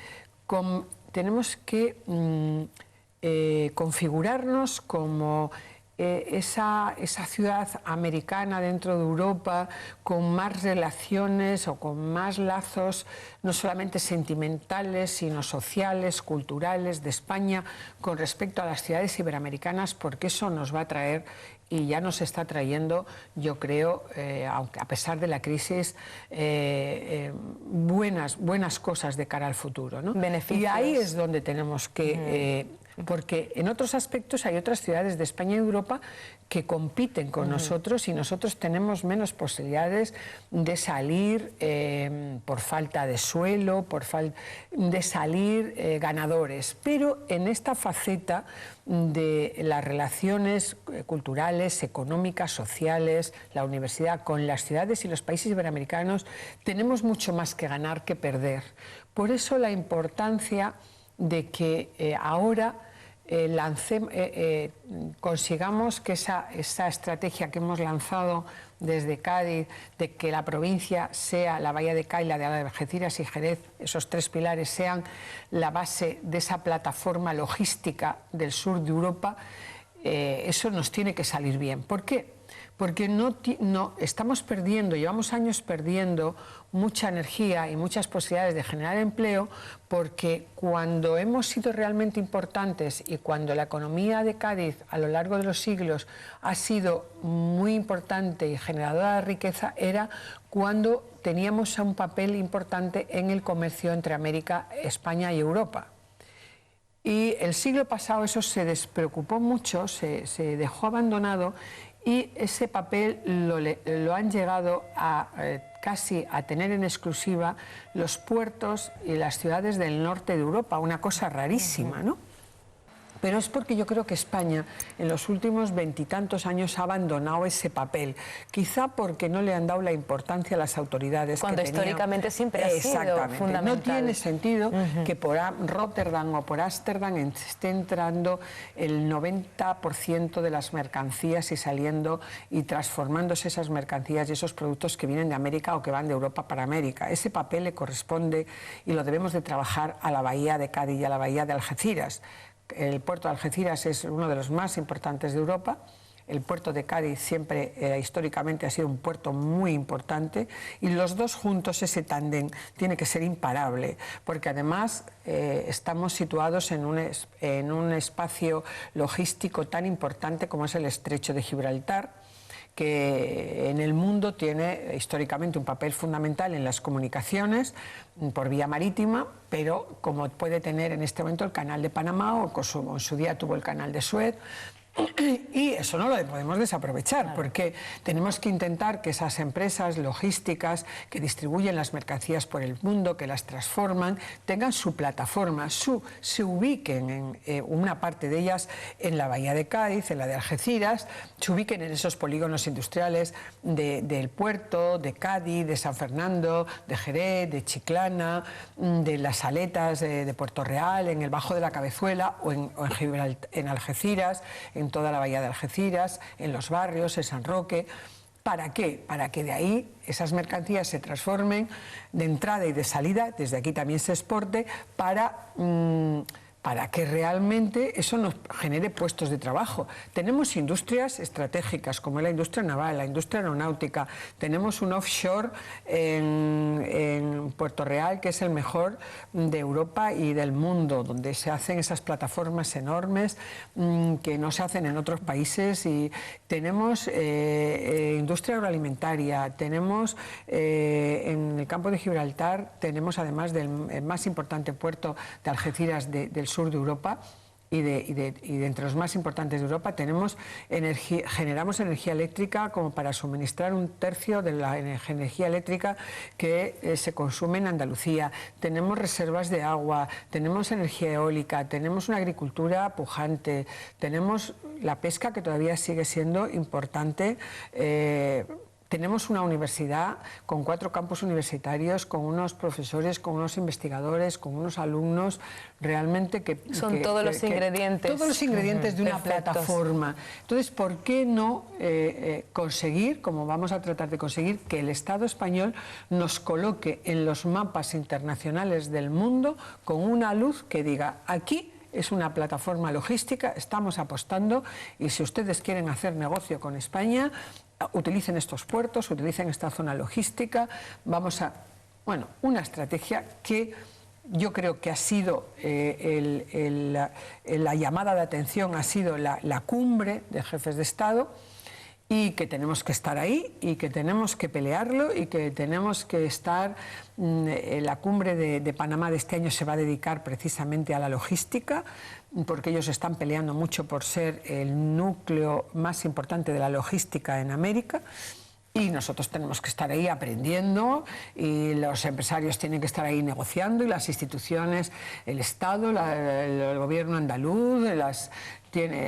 configurarnos como esa ciudad americana dentro de Europa con más relaciones o con más lazos, no solamente sentimentales, sino sociales, culturales de España con respecto a las ciudades iberoamericanas, porque eso nos va a traer, y ya nos está trayendo, yo creo, aunque a pesar de la crisis, buenas cosas de cara al futuro, ¿no?
Beneficios.
Y ahí es donde tenemos que... porque en otros aspectos hay otras ciudades de España y Europa que compiten con nosotros, y nosotros tenemos menos posibilidades de salir por falta de suelo, de salir ganadores. Pero en esta faceta de las relaciones culturales, económicas, sociales, la universidad con las ciudades y los países iberoamericanos, tenemos mucho más que ganar que perder. Por eso la importancia de que ahora consigamos que esa estrategia que hemos lanzado desde Cádiz, de que la provincia sea la Bahía de Cádiz, la de Algeciras y Jerez, esos tres pilares sean la base de esa plataforma logística del sur de Europa, eso nos tiene que salir bien. ¿Por qué? Porque estamos perdiendo, llevamos años perdiendo mucha energía y muchas posibilidades de generar empleo, porque cuando hemos sido realmente importantes y cuando la economía de Cádiz a lo largo de los siglos ha sido muy importante y generadora de riqueza, era cuando teníamos un papel importante en el comercio entre América, España y Europa. Y el siglo pasado eso se despreocupó mucho, se dejó abandonado, y ese papel lo han llegado a casi a tener en exclusiva los puertos y las ciudades del norte de Europa, una cosa rarísima, ¿no? Pero es porque yo creo que España en los últimos veintitantos años ha abandonado ese papel, quizá porque no le han dado la importancia a las autoridades.
Cuando
que
históricamente siempre ha sido fundamental.
No tiene sentido que por Rotterdam o por Ámsterdam esté entrando el 90% de las mercancías y saliendo y transformándose esas mercancías y esos productos que vienen de América o que van de Europa para América. Ese papel le corresponde y lo debemos de trabajar a la Bahía de Cádiz y a la Bahía de Algeciras. El puerto de Algeciras es uno de los más importantes de Europa. El puerto de Cádiz siempre históricamente ha sido un puerto muy importante, y los dos juntos, ese tándem, tiene que ser imparable, porque además estamos situados en un espacio logístico tan importante como es el Estrecho de Gibraltar, que en el mundo tiene históricamente un papel fundamental en las comunicaciones por vía marítima, pero como puede tener en este momento el Canal de Panamá, o en su día tuvo el Canal de Suez. Y eso no lo podemos desaprovechar, claro, porque tenemos que intentar que esas empresas logísticas que distribuyen las mercancías por el mundo, que las transforman, tengan su plataforma, se ubiquen en una parte de ellas en la Bahía de Cádiz, en la de Algeciras, se ubiquen en esos polígonos industriales del puerto, de Cádiz, de San Fernando, de Jerez, de Chiclana, de las Aletas de Puerto Real, en el Bajo de la Cabezuela o en Algeciras, en toda la Bahía de Algeciras, en los barrios, en San Roque. ¿Para qué? Para que de ahí esas mercancías se transformen de entrada y de salida, desde aquí también se exporte, para que realmente eso nos genere puestos de trabajo. Tenemos industrias estratégicas, como es la industria naval, la industria aeronáutica. Tenemos un offshore en Puerto Real, que es el mejor de Europa y del mundo, donde se hacen esas plataformas enormes que no se hacen en otros países. Y tenemos industria agroalimentaria, tenemos en el campo de Gibraltar, tenemos además del más importante puerto de Algeciras del sur de Europa, y de entre los más importantes de Europa, generamos energía eléctrica como para suministrar 1/3 de la energía eléctrica que se consume en Andalucía. Tenemos reservas de agua, tenemos energía eólica, tenemos una agricultura pujante, tenemos la pesca, que todavía sigue siendo importante. Tenemos una universidad con 4 campus universitarios, con unos profesores, con unos investigadores, con unos alumnos, realmente que...
Son todos los ingredientes.
Todos los ingredientes de una plataforma. Entonces, ¿por qué no conseguir, como vamos a tratar de conseguir, que el Estado español nos coloque en los mapas internacionales del mundo con una luz que diga, aquí es una plataforma logística, estamos apostando y si ustedes quieren hacer negocio con España, utilicen estos puertos, utilicen esta zona logística, vamos a, bueno, una estrategia que yo creo que ha sido la llamada de atención, ha sido la cumbre de jefes de Estado, y que tenemos que estar ahí y que tenemos que pelearlo y que tenemos que estar. La cumbre de Panamá de este año se va a dedicar precisamente a la logística, porque ellos están peleando mucho por ser el núcleo más importante de la logística en América. Y nosotros tenemos que estar ahí aprendiendo y los empresarios tienen que estar ahí negociando y las instituciones, el Estado, el gobierno andaluz, el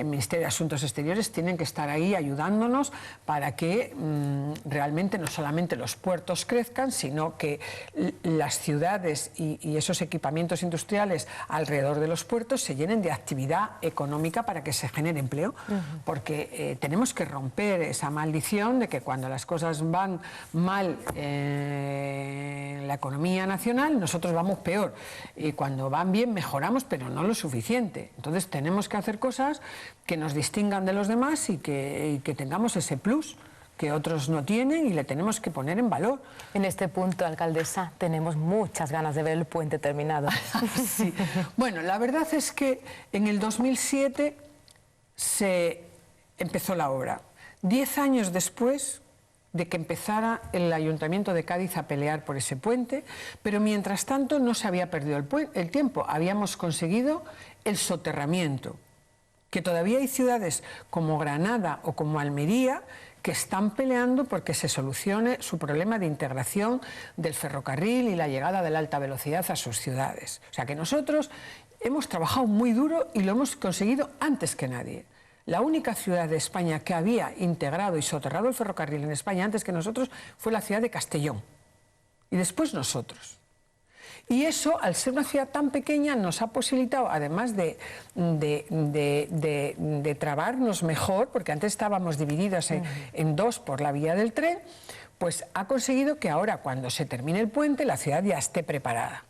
Ministerio de Asuntos Exteriores tienen que estar ahí ayudándonos para que realmente no solamente los puertos crezcan, sino que las ciudades y esos equipamientos industriales alrededor de los puertos se llenen de actividad económica para que se genere empleo. Porque tenemos que romper esa maldición de que cuando las cosas van mal en la economía nacional, nosotros vamos peor. Y cuando van bien mejoramos, pero no lo suficiente. Entonces tenemos que hacer cosas que nos distingan de los demás y que tengamos ese plus que otros no tienen y le tenemos que poner en valor.
En este punto, alcaldesa, tenemos muchas ganas de ver el puente terminado.
Sí. Bueno, la verdad es que en el 2007 se empezó la obra. 10 años después de que empezara el Ayuntamiento de Cádiz a pelear por ese puente, pero mientras tanto no se había perdido el tiempo. Habíamos conseguido el soterramiento, que todavía hay ciudades como Granada o como Almería que están peleando porque se solucione su problema de integración del ferrocarril y la llegada de la alta velocidad a sus ciudades. O sea que nosotros hemos trabajado muy duro y lo hemos conseguido antes que nadie. La única ciudad de España que había integrado y soterrado el ferrocarril en España antes que nosotros fue la ciudad de Castellón. Y después nosotros. Y eso, al ser una ciudad tan pequeña, nos ha posibilitado, además de trabarnos mejor, porque antes estábamos divididos en dos por la vía del tren, pues ha conseguido que ahora, cuando se termine el puente, la ciudad ya esté preparada.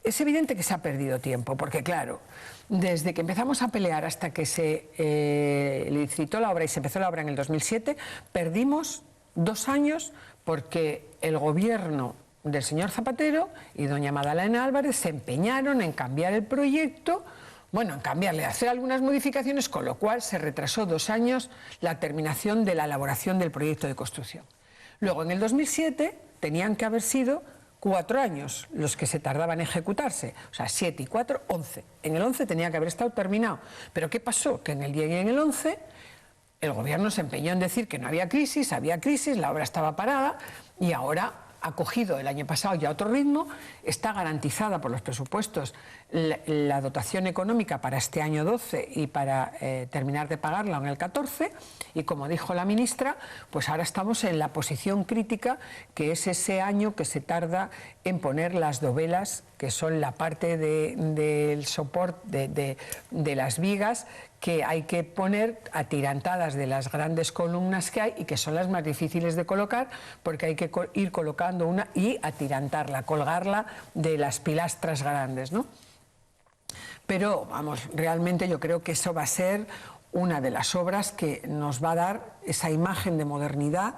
Es evidente que se ha perdido tiempo, porque claro, desde que empezamos a pelear hasta que se licitó la obra y se empezó la obra en el 2007, perdimos 2 años porque el gobierno del señor Zapatero y doña Madalena Álvarez se empeñaron en cambiar el proyecto, bueno, en cambiarle, hacer algunas modificaciones, con lo cual se retrasó 2 años la terminación de la elaboración del proyecto de construcción. Luego, en el 2007, tenían que haber sido 4 años los que se tardaban en ejecutarse, o sea, 7 y 4, 11. En el 11 tenía que haber estado terminado. Pero ¿qué pasó? Que en el 10 y en el 11 el gobierno se empeñó en decir que no había crisis, la obra estaba parada y ahora ha cogido el año pasado ya otro ritmo, está garantizada por los presupuestos la dotación económica para este año 12 y para terminar de pagarla en el 14, y como dijo la ministra, pues ahora estamos en la posición crítica, que es ese año que se tarda en poner las dovelas, que son la parte del soporte de las vigas que hay que poner atirantadas de las grandes columnas que hay y que son las más difíciles de colocar, porque hay que ir colocando una y atirantarla, colgarla de las pilastras grandes, ¿no? Pero, vamos, realmente yo creo que eso va a ser una de las obras que nos va a dar esa imagen de modernidad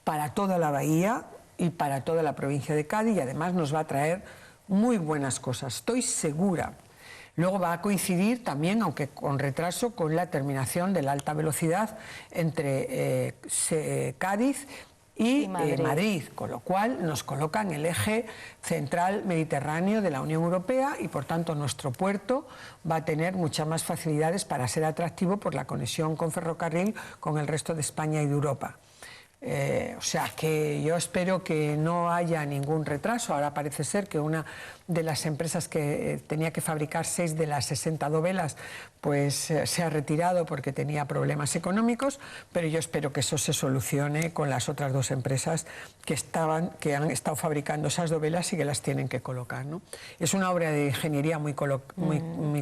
para toda la bahía y para toda la provincia de Cádiz, y además nos va a traer muy buenas cosas, estoy segura. Luego va a coincidir también, aunque con retraso, con la terminación de la alta velocidad entre Cádiz y Madrid, con lo cual nos coloca en el eje central mediterráneo de la Unión Europea y por tanto nuestro puerto va a tener muchas más facilidades para ser atractivo por la conexión con ferrocarril con el resto de España y de Europa. O sea que yo espero que no haya ningún retraso. Ahora parece ser que una de las empresas que tenía que fabricar 6 de las 60 dovelas pues se ha retirado porque tenía problemas económicos, pero yo espero que eso se solucione con las otras 2 empresas que han estado fabricando esas dovelas y que las tienen que colocar, ¿no? Es una obra de ingeniería muy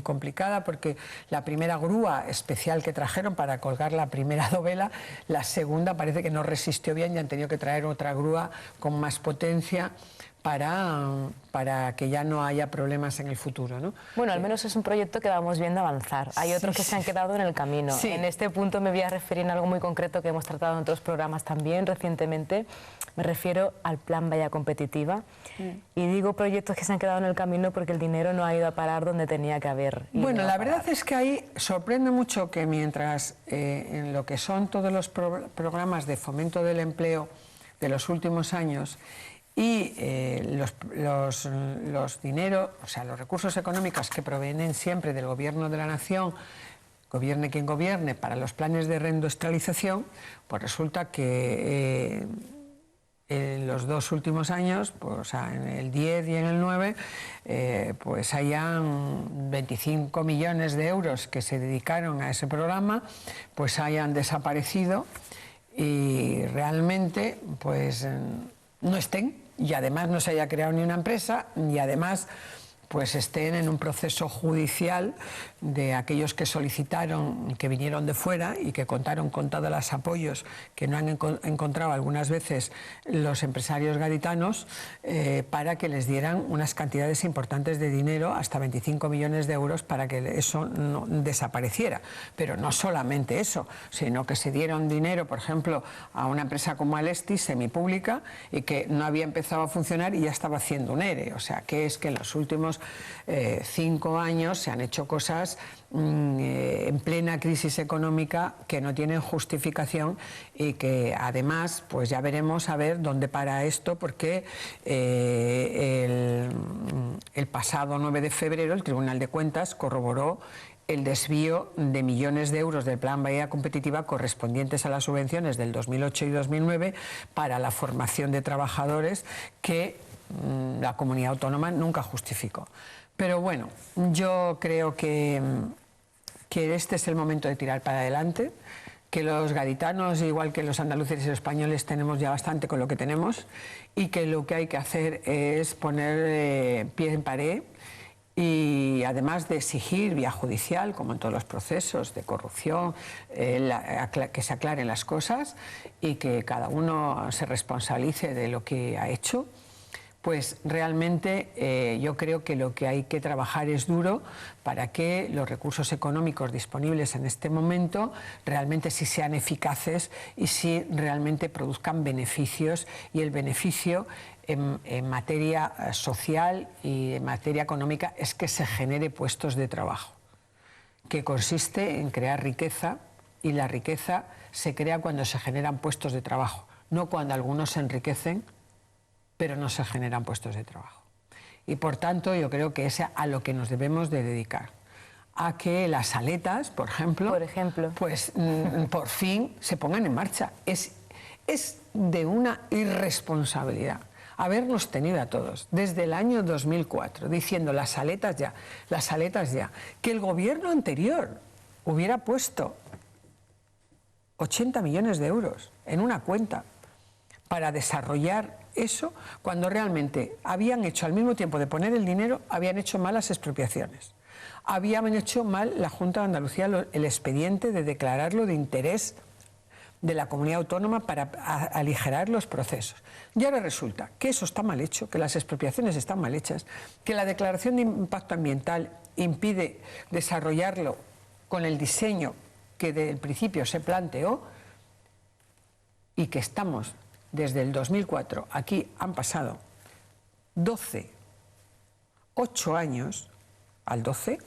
complicada, porque la primera grúa especial que trajeron para colgar la primera dovela, la segunda parece que no resistió bien y han tenido que traer otra grúa con más potencia para que ya no haya problemas en el futuro, ¿no?
Bueno, al menos es un proyecto que vamos viendo avanzar. Hay otros que se han quedado en el camino.
Sí.
En este punto me voy a referir a algo muy concreto que hemos tratado en otros programas también recientemente. Me refiero al Plan Bahía Competitiva. Y digo proyectos que se han quedado en el camino porque el dinero no ha ido a parar donde tenía que haber.
Bueno, la verdad es que ahí sorprende mucho que mientras en lo que son todos los programas de fomento del empleo de los últimos años y los dinero, o sea, los recursos económicos que provienen siempre del Gobierno de la Nación, gobierne quien gobierne, para los planes de reindustrialización, pues resulta que en los 2 últimos años, pues, o sea, en el 10 y en el 9, pues hayan 25 millones de euros que se dedicaron a ese programa, pues hayan desaparecido y realmente pues no estén, y además no se haya creado ni una empresa, y además pues estén en un proceso judicial de aquellos que solicitaron, que vinieron de fuera y que contaron con todos los apoyos que no han encontrado algunas veces los empresarios gaditanos para que les dieran unas cantidades importantes de dinero, hasta 25 millones de euros, para que eso no desapareciera. Pero no solamente eso, sino que se dieron dinero, por ejemplo, a una empresa como Alestis, semipública, y que no había empezado a funcionar y ya estaba haciendo un ERE. O sea, que es que en los últimos 5 años se han hecho cosas en plena crisis económica que no tienen justificación y que además pues ya veremos a ver dónde para esto, porque el pasado 9 de febrero el Tribunal de Cuentas corroboró el desvío de millones de euros del Plan Bahía Competitiva correspondientes a las subvenciones del 2008 y 2009 para la formación de trabajadores que la comunidad autónoma nunca justificó. Pero bueno, yo creo que este es el momento de tirar para adelante, que los gaditanos, igual que los andaluces y los españoles, tenemos ya bastante con lo que tenemos, y que lo que hay que hacer es poner pie en pared, y además de exigir vía judicial, como en todos los procesos de corrupción, que se aclaren las cosas y que cada uno se responsabilice de lo que ha hecho. Pues realmente yo creo que lo que hay que trabajar es duro para que los recursos económicos disponibles en este momento realmente sí sean eficaces y sí realmente produzcan beneficios, y el beneficio en materia social y en materia económica es que se genere puestos de trabajo, que consiste en crear riqueza, y la riqueza se crea cuando se generan puestos de trabajo, no cuando algunos se enriquecen pero no se generan puestos de trabajo. Y por tanto yo creo que es a lo que nos debemos de dedicar, a que las aletas, por ejemplo, pues por fin se pongan en marcha. Es de una irresponsabilidad habernos tenido a todos desde el año 2004 diciendo las aletas ya, que el gobierno anterior hubiera puesto 80 millones de euros en una cuenta para desarrollar eso, cuando realmente habían hecho, al mismo tiempo de poner el dinero, habían hecho mal las expropiaciones. Habían hecho mal la Junta de Andalucía el expediente de declararlo de interés de la comunidad autónoma para aligerar los procesos. Y ahora resulta que eso está mal hecho, que las expropiaciones están mal hechas, que la declaración de impacto ambiental impide desarrollarlo con el diseño que desde el principio se planteó, y que estamos desde el 2004, aquí han pasado 8 años al 12,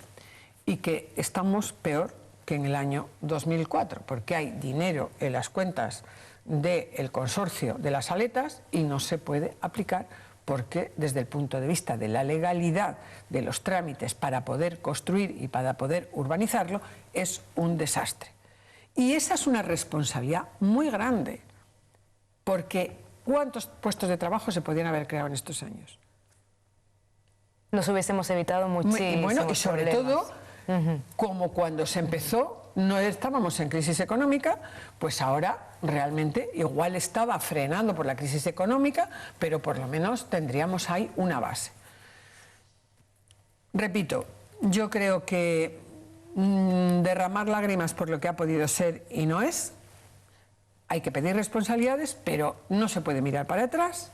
y que estamos peor que en el año 2004, porque hay dinero en las cuentas del consorcio de las aletas y no se puede aplicar, porque desde el punto de vista de la legalidad de los trámites para poder construir y para poder urbanizarlo es un desastre. Y esa es una responsabilidad muy grande, porque ¿cuántos puestos de trabajo se podían haber creado en estos años?
Nos hubiésemos evitado muchísimos
bueno, y sobre
problemas.
todo, como cuando se empezó no estábamos en crisis económica, pues ahora realmente igual estaba frenando por la crisis económica, pero por lo menos tendríamos ahí una base. Repito, yo creo que derramar lágrimas por lo que ha podido ser y no es. Hay que pedir responsabilidades, pero no se puede mirar para atrás.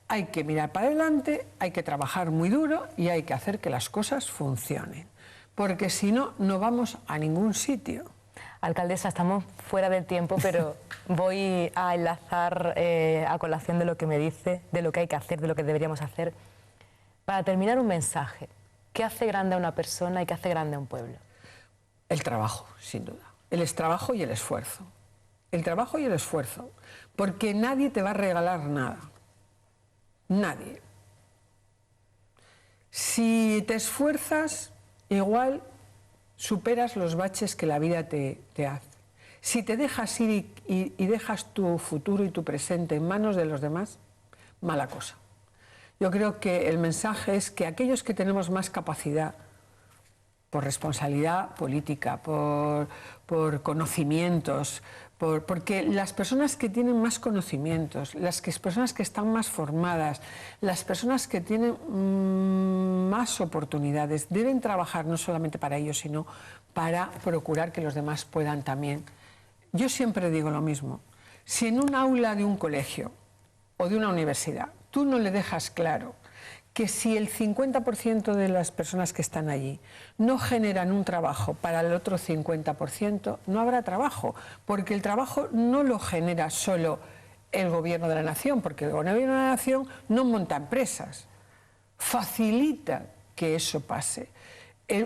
hay que mirar para adelante, hay que trabajar muy duro y hay que hacer que las cosas funcionen, porque si no, no vamos a ningún sitio.
Alcaldesa, estamos fuera del tiempo, pero voy a enlazar a colación de lo que me dice, de lo que hay que hacer, de lo que deberíamos hacer. Para terminar, un mensaje. ¿Qué hace grande a una persona y qué hace grande a un pueblo?
El trabajo, sin duda. El trabajo y el esfuerzo. El trabajo y el esfuerzo. Porque nadie te va a regalar nada. Nadie. Si te esfuerzas, igual superas los baches que la vida te hace. Si te dejas ir y dejas tu futuro y tu presente en manos de los demás, mala cosa. Yo creo que el mensaje es que aquellos que tenemos más capacidad, por responsabilidad política, por conocimientos, porque las personas que tienen más conocimientos, personas que están más formadas, las personas que tienen más oportunidades, deben trabajar no solamente para ellos, sino para procurar que los demás puedan también. Yo siempre digo lo mismo, si en un aula de un colegio o de una universidad tú no le dejas claro que si el 50% de las personas que están allí no generan un trabajo para el otro 50%, no habrá trabajo, porque el trabajo no lo genera solo el gobierno de la nación, porque el gobierno de la nación no monta empresas, facilita que eso pase.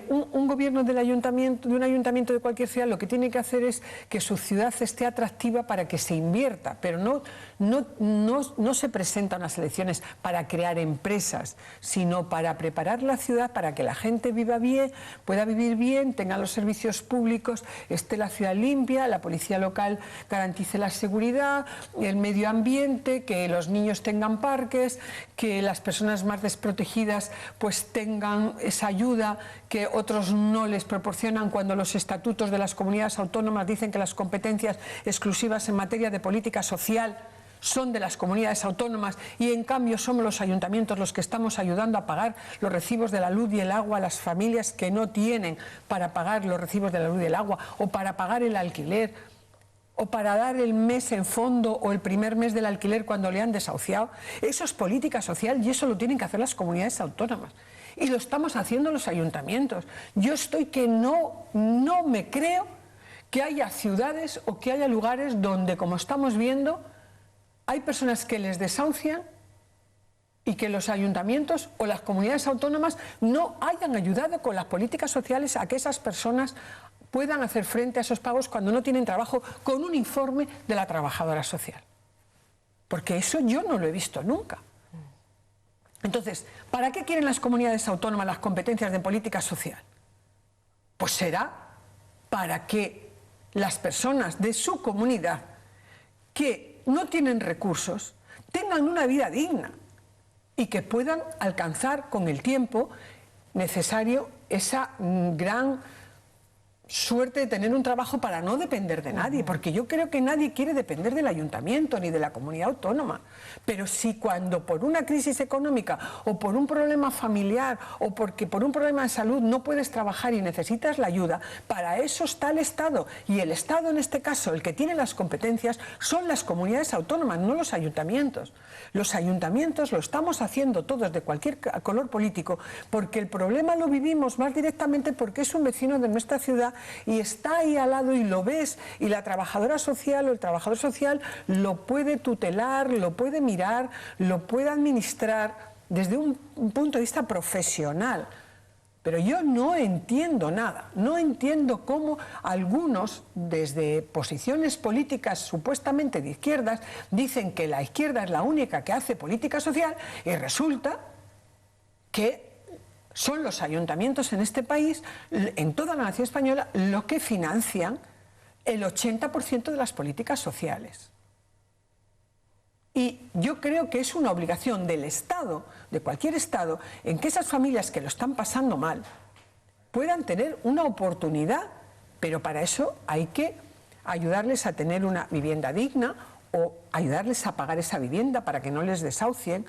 Un gobierno de un ayuntamiento de cualquier ciudad lo que tiene que hacer es que su ciudad esté atractiva para que se invierta, pero no se presentan las elecciones para crear empresas, sino para preparar la ciudad para que la gente viva bien, pueda vivir bien, tenga los servicios públicos, esté la ciudad limpia, la policía local garantice la seguridad, el medio ambiente, que los niños tengan parques, que las personas más desprotegidas pues tengan esa ayuda que otros no les proporcionan cuando los estatutos de las comunidades autónomas dicen que las competencias exclusivas en materia de política social son de las comunidades autónomas y en cambio somos los ayuntamientos los que estamos ayudando a pagar los recibos de la luz y el agua a las familias que no tienen para pagar los recibos de la luz y el agua o para pagar el alquiler o para dar el mes en fondo o el primer mes del alquiler cuando le han desahuciado. Eso es política social y eso lo tienen que hacer las comunidades autónomas. Y lo estamos haciendo los ayuntamientos. Yo estoy que no me creo que haya ciudades o que haya lugares donde, como estamos viendo, hay personas que les desahucian y que los ayuntamientos o las comunidades autónomas no hayan ayudado con las políticas sociales a que esas personas puedan hacer frente a esos pagos cuando no tienen trabajo, con un informe de la trabajadora social. Porque eso yo no lo he visto nunca. Entonces, ¿para qué quieren las comunidades autónomas las competencias de política social? Pues será para que las personas de su comunidad que no tienen recursos tengan una vida digna y que puedan alcanzar con el tiempo necesario esa gran suerte de tener un trabajo para no depender de nadie, porque yo creo que nadie quiere depender del ayuntamiento ni de la comunidad autónoma, pero si cuando por una crisis económica o por un problema familiar o porque por un problema de salud no puedes trabajar y necesitas la ayuda, para eso está el Estado, y el Estado en este caso, el que tiene las competencias son las comunidades autónomas, no los ayuntamientos. Los ayuntamientos lo estamos haciendo todos de cualquier color político porque el problema lo vivimos más directamente porque es un vecino de nuestra ciudad y está ahí al lado y lo ves, y la trabajadora social o el trabajador social lo puede tutelar, lo puede mirar, lo puede administrar desde un punto de vista profesional. Pero yo no entiendo nada, no entiendo cómo algunos, desde posiciones políticas supuestamente de izquierdas, dicen que la izquierda es la única que hace política social y resulta que son los ayuntamientos en este país, en toda la nación española, los que financian el 80% de las políticas sociales. Y yo creo que es una obligación del Estado, de cualquier Estado, en que esas familias que lo están pasando mal puedan tener una oportunidad, pero para eso hay que ayudarles a tener una vivienda digna o ayudarles a pagar esa vivienda para que no les desahucien.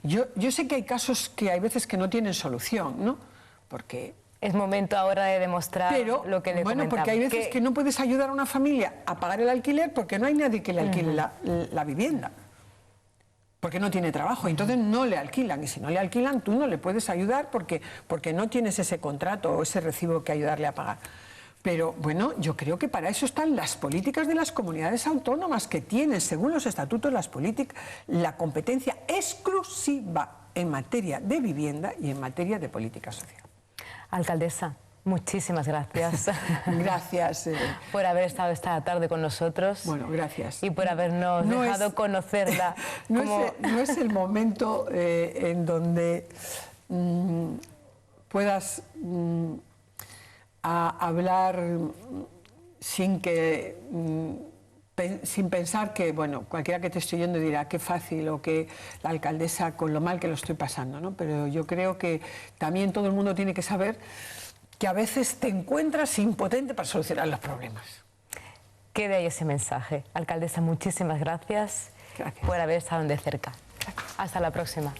Yo sé que hay casos que hay veces que no tienen solución, ¿no? Porque
es momento ahora de demostrar lo que le
bueno,
comentaba.
porque hay veces que no puedes ayudar a una familia a pagar el alquiler porque no hay nadie que le alquile la vivienda. porque no tiene trabajo, entonces no le alquilan, y si no le alquilan tú no le puedes ayudar porque no tienes ese contrato o ese recibo que ayudarle a pagar. Pero bueno, yo creo que para eso están las políticas de las comunidades autónomas, que tienen, según los estatutos, la competencia exclusiva en materia de vivienda y en materia de política social.
Alcaldesa, muchísimas gracias.
Gracias.
Por haber estado esta tarde con nosotros.
Bueno, gracias.
Y por habernos dejado conocerla.
No es el momento en donde puedas hablar sin pensar que, bueno, cualquiera que te esté oyendo dirá qué fácil o que la alcaldesa con lo mal que lo estoy pasando, ¿no? Pero yo creo que también todo el mundo tiene que saber que a veces te encuentras impotente para solucionar los problemas.
Quede ahí ese mensaje. Alcaldesa, muchísimas gracias por haber estado de cerca. Hasta la próxima.